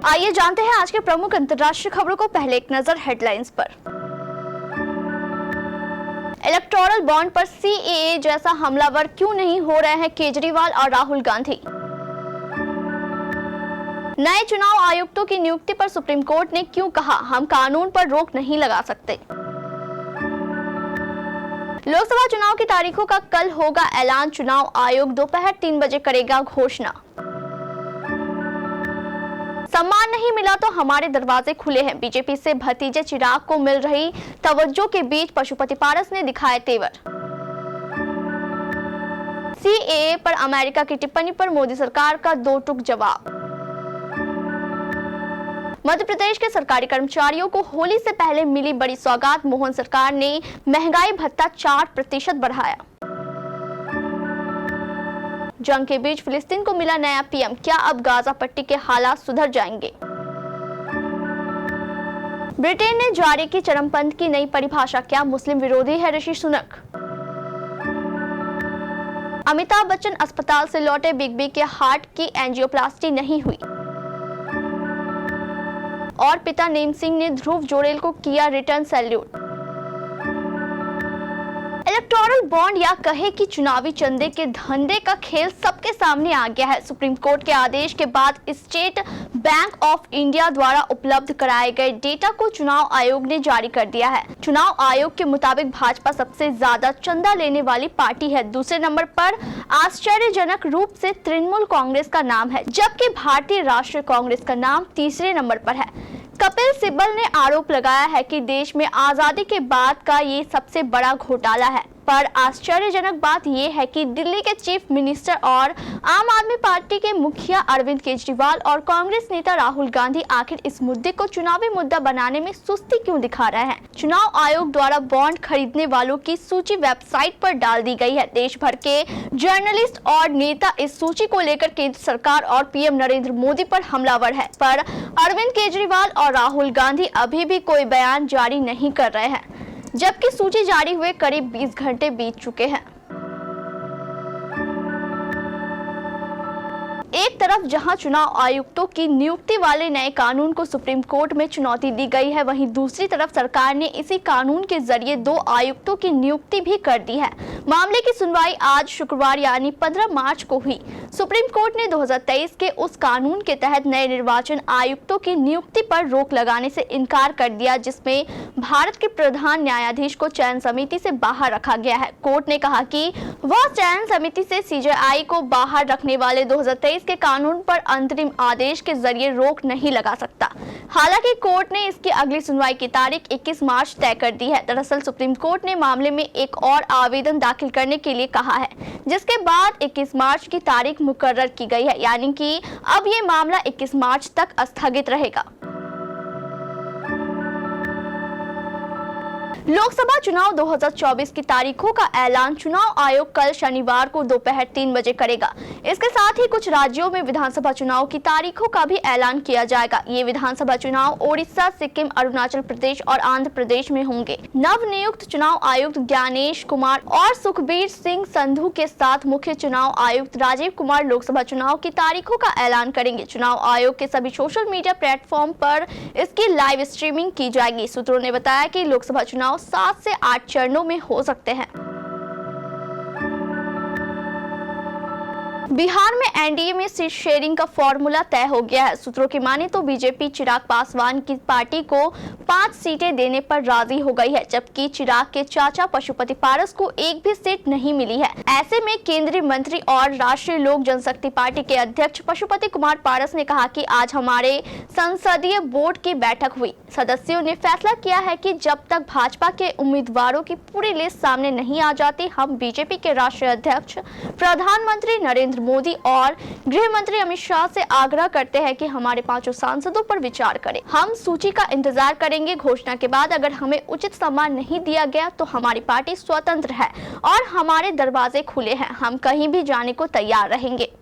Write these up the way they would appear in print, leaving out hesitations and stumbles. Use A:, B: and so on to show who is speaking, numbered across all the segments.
A: आइए जानते हैं आज के प्रमुख अंतर्राष्ट्रीय खबरों को। पहले एक नजर हेडलाइंस पर। इलेक्टोरल बॉन्ड पर सीएए जैसा हमलावर क्यों नहीं हो रहे हैं केजरीवाल और राहुल गांधी। नए चुनाव आयुक्तों की नियुक्ति पर सुप्रीम कोर्ट ने क्यों कहा हम कानून पर रोक नहीं लगा सकते। लोकसभा चुनाव की तारीखों का कल होगा ऐलान, चुनाव आयोग दोपहर 3 बजे करेगा घोषणा। सम्मान नहीं मिला तो हमारे दरवाजे खुले हैं, बीजेपी से भतीजे चिराग को मिल रही तवज्जो के बीच पशुपति पारस ने दिखाए तेवर। सीएए पर अमेरिका की टिप्पणी पर मोदी सरकार का दो टूक जवाब। मध्य प्रदेश के सरकारी कर्मचारियों को होली से पहले मिली बड़ी सौगात, मोहन सरकार ने महंगाई भत्ता 4% बढ़ाया। जंग के बीच फिलिस्तीन को मिला नया पीएम, क्या अब गाजा पट्टी के हालात सुधर जाएंगे। ब्रिटेन ने जारी की चरमपंथ की नई परिभाषा, क्या मुस्लिम विरोधी है ऋषि सुनक। अमिताभ बच्चन अस्पताल से लौटे, बिग बी के हार्ट की एंजियोप्लास्टी नहीं हुई। और पिता नेम सिंह ने ध्रुव जोरेल को किया रिटर्न सैल्यूट। इलेक्टोरल बॉन्ड या कहे कि चुनावी चंदे के धंधे का खेल सबके सामने आ गया है। सुप्रीम कोर्ट के आदेश के बाद स्टेट बैंक ऑफ इंडिया द्वारा उपलब्ध कराए गए डेटा को चुनाव आयोग ने जारी कर दिया है। चुनाव आयोग के मुताबिक भाजपा सबसे ज्यादा चंदा लेने वाली पार्टी है। दूसरे नंबर पर आश्चर्यजनक रूप से तृणमूल कांग्रेस का नाम है, जबकि भारतीय राष्ट्रीय कांग्रेस का नाम तीसरे नंबर पर है। कपिल सिब्बल ने आरोप लगाया है कि देश में आजादी के बाद का ये सबसे बड़ा घोटाला है, पर आश्चर्यजनक बात यह है कि दिल्ली के चीफ मिनिस्टर और आम आदमी पार्टी के मुखिया अरविंद केजरीवाल और कांग्रेस नेता राहुल गांधी आखिर इस मुद्दे को चुनावी मुद्दा बनाने में सुस्ती क्यों दिखा रहे हैं। चुनाव आयोग द्वारा बॉन्ड खरीदने वालों की सूची वेबसाइट पर डाल दी गई है। देश भर के जर्नलिस्ट और नेता इस सूची को लेकर केंद्र सरकार और पीएम नरेंद्र मोदी पर हमलावर है, पर अरविंद केजरीवाल और राहुल गांधी अभी भी कोई बयान जारी नहीं कर रहे हैं, जबकि सूची जारी हुए करीब 20 घंटे बीत चुके हैं। एक तरफ जहां चुनाव आयुक्तों की नियुक्ति वाले नए कानून को सुप्रीम कोर्ट में चुनौती दी गई है, वहीं दूसरी तरफ सरकार ने इसी कानून के जरिए 2 आयुक्तों की नियुक्ति भी कर दी है। मामले की सुनवाई आज शुक्रवार यानी 15 मार्च को हुई। सुप्रीम कोर्ट ने 2023 के उस कानून के तहत नए निर्वाचन आयुक्तों की नियुक्ति पर रोक लगाने से इनकार कर दिया, जिसमें भारत के प्रधान न्यायाधीश को चयन समिति से बाहर रखा गया है। कोर्ट ने कहा कि वह चयन समिति से सीजेआई को बाहर रखने वाले 2023 के कानून पर अंतरिम आदेश के जरिए रोक नहीं लगा सकता। हालांकि कोर्ट ने इसकी अगली सुनवाई की तारीख 21 मार्च तय कर दी है। दरअसल सुप्रीम कोर्ट ने मामले में एक और आवेदन दाखिल करने के लिए कहा है, जिसके बाद 21 मार्च की तारीख मुकर्रर की गई है, यानी कि अब ये मामला 21 मार्च तक स्थगित रहेगा। लोकसभा चुनाव 2024 की तारीखों का ऐलान चुनाव आयोग कल शनिवार को दोपहर 3 बजे करेगा। इसके साथ ही कुछ राज्यों में विधानसभा चुनाव की तारीखों का भी ऐलान किया जाएगा। ये विधानसभा चुनाव ओडिशा, सिक्किम, अरुणाचल प्रदेश और आंध्र प्रदेश में होंगे। नवनियुक्त चुनाव आयुक्त ज्ञानेश कुमार और सुखबीर सिंह संधू के साथ मुख्य चुनाव आयुक्त राजीव कुमार लोकसभा चुनाव की तारीखों का ऐलान करेंगे। चुनाव आयोग के सभी सोशल मीडिया प्लेटफॉर्म पर इसकी लाइव स्ट्रीमिंग की जाएगी। सूत्रों ने बताया कि लोकसभा चुनाव 7 से 8 चरणों में हो सकते हैं। बिहार में एनडीए में सीट शेयरिंग का फॉर्मूला तय हो गया है। सूत्रों की माने तो बीजेपी चिराग पासवान की पार्टी को 5 सीटें देने पर राजी हो गई है, जबकि चिराग के चाचा पशुपति पारस को एक भी सीट नहीं मिली है। ऐसे में केंद्रीय मंत्री और राष्ट्रीय लोक जनशक्ति पार्टी के अध्यक्ष पशुपति कुमार पारस ने कहा कि आज हमारे संसदीय बोर्ड की बैठक हुई। सदस्यों ने फैसला किया है कि जब तक भाजपा के उम्मीदवारों की पूरी लिस्ट सामने नहीं आ जाती, हम बीजेपी के राष्ट्रीय अध्यक्ष प्रधानमंत्री नरेंद्र मोदी और गृह मंत्री अमित शाह से आग्रह करते हैं कि हमारे 5 सांसदों पर विचार करें। हम सूची का इंतजार करेंगे। घोषणा के बाद अगर हमें उचित सम्मान नहीं दिया गया तो हमारी पार्टी स्वतंत्र है और हमारे दरवाजे खुले हैं। हम कहीं भी जाने को तैयार रहेंगे।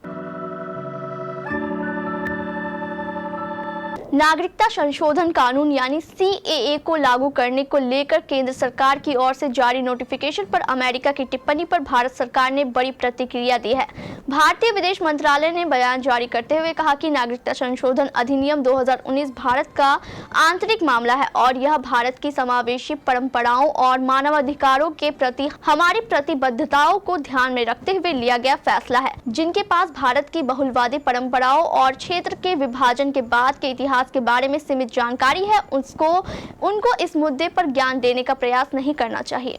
A: नागरिकता संशोधन कानून यानी CAA को लागू करने को लेकर केंद्र सरकार की ओर से जारी नोटिफिकेशन पर अमेरिका की टिप्पणी पर भारत सरकार ने बड़ी प्रतिक्रिया दी है। भारतीय विदेश मंत्रालय ने बयान जारी करते हुए कहा कि नागरिकता संशोधन अधिनियम 2019 भारत का आंतरिक मामला है और यह भारत की समावेशी परंपराओं और मानवाधिकारों के प्रति हमारी प्रतिबद्धताओं को ध्यान में रखते हुए लिया गया फैसला है। जिनके पास भारत की बहुलवादी परंपराओं और क्षेत्र के विभाजन के बाद के इतिहास के बारे में सीमित जानकारी है, उनको इस मुद्दे पर ज्ञान देने का प्रयास नहीं करना चाहिए।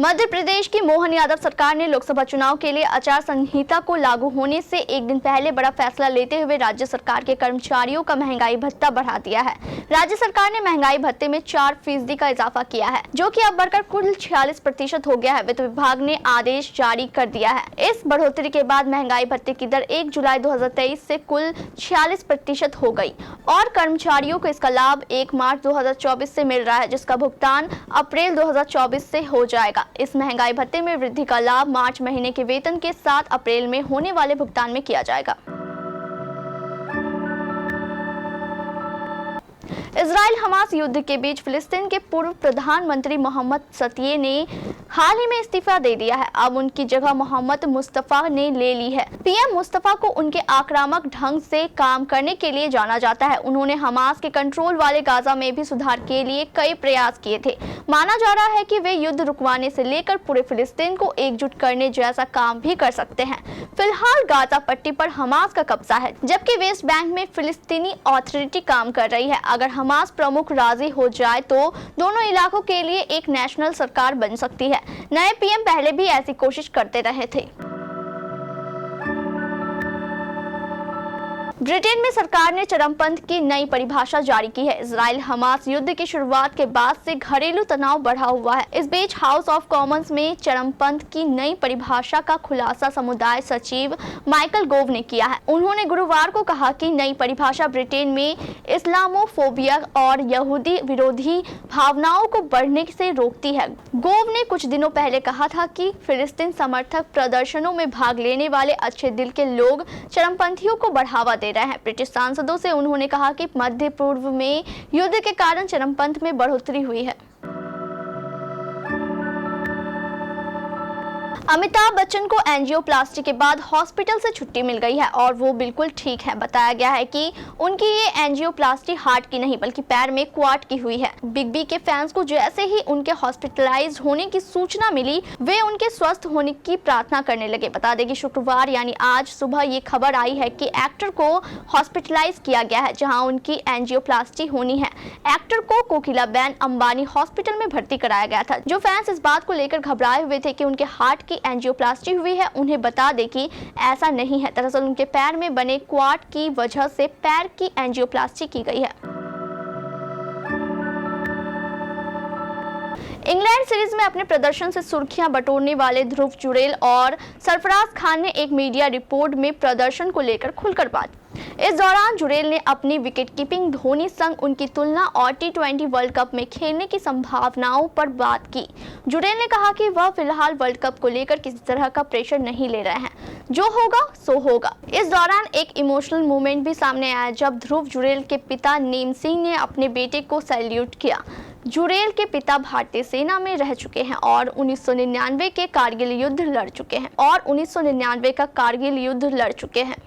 A: मध्य प्रदेश की मोहन यादव सरकार ने लोकसभा चुनाव के लिए आचार संहिता को लागू होने से एक दिन पहले बड़ा फैसला लेते हुए राज्य सरकार के कर्मचारियों का महंगाई भत्ता बढ़ा दिया है। राज्य सरकार ने महंगाई भत्ते में 4% का इजाफा किया है, जो कि अब बढ़कर कुल 46% हो गया है। वित्त विभाग ने आदेश जारी कर दिया है। इस बढ़ोतरी के बाद महंगाई भत्ते की दर 1 जुलाई 2023 से कुल 46% हो गई और कर्मचारियों को इसका लाभ 1 मार्च 2024 से मिल रहा है, जिसका भुगतान अप्रैल 2024 से हो जाएगा। इस महंगाई भत्ते में वृद्धि का लाभ मार्च महीने के वेतन के 7 अप्रैल में होने वाले भुगतान में किया जाएगा। इजराइल हमास युद्ध के बीच फिलिस्तीन के पूर्व प्रधानमंत्री मोहम्मद सतिये ने हाल ही में इस्तीफा दे दिया है। अब उनकी जगह मोहम्मद मुस्तफा ने ले ली है। पीएम मुस्तफा को उनके आक्रामक ढंग से काम करने के लिए जाना जाता है। उन्होंने हमास के कंट्रोल वाले गाजा में भी सुधार के लिए कई प्रयास किए थे। माना जा रहा है कि वे युद्ध रुकवाने से लेकर पूरे फिलिस्तीन को एकजुट करने जैसा काम भी कर सकते हैं। फिलहाल गाजा पट्टी पर हमास का कब्जा है, जबकि वेस्ट बैंक में फिलिस्तीनी अथॉरिटी काम कर रही है। अगर हमास प्रमुख राजी हो जाए तो दोनों इलाकों के लिए एक नेशनल सरकार बन सकती है। नए पीएम पहले भी ऐसी कोशिश करते रहे थे। ब्रिटेन में सरकार ने चरमपंथ की नई परिभाषा जारी की है। इजराइल हमास युद्ध की शुरुआत के बाद से घरेलू तनाव बढ़ा हुआ है। इस बीच हाउस ऑफ कॉमन्स में चरमपंथ की नई परिभाषा का खुलासा समुदाय सचिव माइकल गोव ने किया है। उन्होंने गुरुवार को कहा कि नई परिभाषा ब्रिटेन में इस्लामोफोबिया और यहूदी विरोधी भावनाओं को बढ़ने से रोकती है। गोव ने कुछ दिनों पहले कहा था कि फिलिस्तीन समर्थक प्रदर्शनों में भाग लेने वाले अच्छे दिल के लोग चरमपंथियों को बढ़ावा दे रहे हैं। ब्रिटिश सांसदों से उन्होंने कहा कि मध्य पूर्व में युद्ध के कारण चरमपंथ में बढ़ोतरी हुई है। अमिताभ बच्चन को एंजियोप्लास्टी के बाद हॉस्पिटल से छुट्टी मिल गई है और वो बिल्कुल ठीक है। बताया गया है कि उनकी ये एंजियोप्लास्टी हार्ट की नहीं बल्कि पैर में क्वाट की हुई है। बिग बी के फैंस को जैसे ही उनके हॉस्पिटलाइज होने की सूचना मिली, वे उनके स्वस्थ होने की प्रार्थना करने लगे। बता दें कि शुक्रवार यानी आज सुबह ये खबर आई है कि एक्टर को हॉस्पिटलाइज किया गया है, जहाँ उनकी एंजियोप्लास्टी होनी है। एक्टर को कोकिलाबेन अंबानी हॉस्पिटल में भर्ती कराया गया था। जो फैंस इस बात को लेकर घबराए हुए थे कि उनके हार्ट की एंजियोप्लास्टी हुई है, उन्हें बता दें कि ऐसा नहीं है। दरअसल उनके पैर में बने क्वाट की वजह से पैर की एंजियोप्लास्टी की गई है। इंग्लैंड सीरीज में अपने प्रदर्शन से सुर्खियां बटोरने वाले ध्रुव जुरेल और सरफराज खान ने एक मीडिया रिपोर्ट में प्रदर्शन को लेकर खुलकर बात। इस दौरान जुरेल ने अपनी विकेट कीपिंग धोनी संग उनकी तुलना और T20 वर्ल्ड कप में खेलने की संभावनाओं पर बात की। जुरेल ने कहा कि वह फिलहाल वर्ल्ड कप को लेकर किसी तरह का प्रेशर नहीं ले रहे हैं, जो होगा सो होगा। इस दौरान एक इमोशनल मोमेंट भी सामने आया जब ध्रुव जुरेल के पिता नेम सिंह ने अपने बेटे को सैल्यूट किया। जुरेल के पिता भारतीय सेना में रह चुके हैं और 1999 के कारगिल युद्ध लड़ चुके हैं।